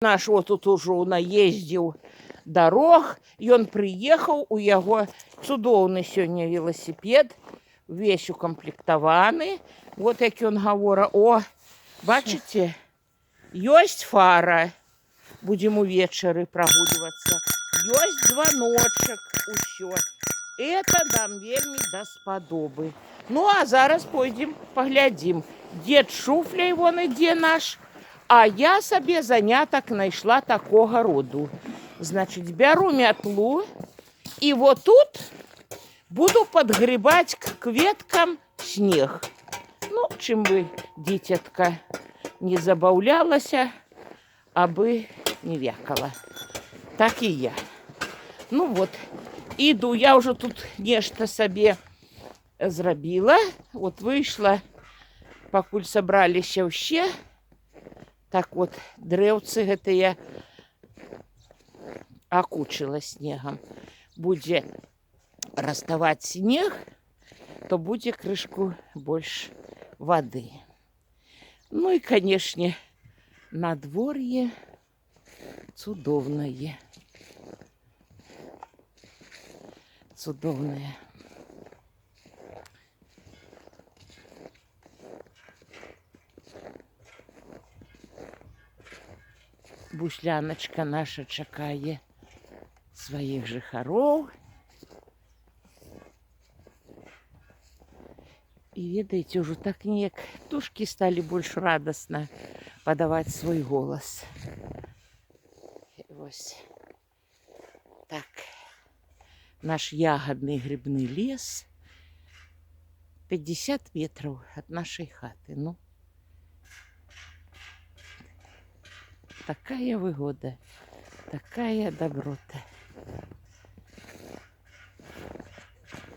Наш вот тут ужо наездзіў дарог, ён прыехаў, у яго цудоўны сёння велосипед, весь укамплектаваны. Вот як ён гавора, о, бачыце, ёсць фара, будзем увечары прагульвацца, ёсць званочак, усё. Это нам вельмі даспадобы. Ну, а зараз пойдзем паглядзім. Дед Шуфляй вон ідзе наш, а я сабе занятак найшла такога роду. Значит, беру мятлу и вот тут буду подгребать к кветкам снег. Ну, чым бы дитятка не забавлялася, абы не вякала. Так и я. Ну вот, иду, я уже тут нешта сабе зрабіла. Вот вышла, пакуль сабраліся ўсе. Так вот, дрэўцы гэтыя акучыла снегам. Будзе раставаць снег, то будзе крышку больш вады. Ну и, конечно, надвор'е цудоўнае. Цудоўнае. Бусляночка наша чакае сваіх жыхароў. І ведаеце, ўжо так неяк птушкі сталі больш радасна падаваць свой голас. Вось так. Наш ягадны грибны лес 50 метраў ад нашай хаты. Ну, такая выгода, такая доброта.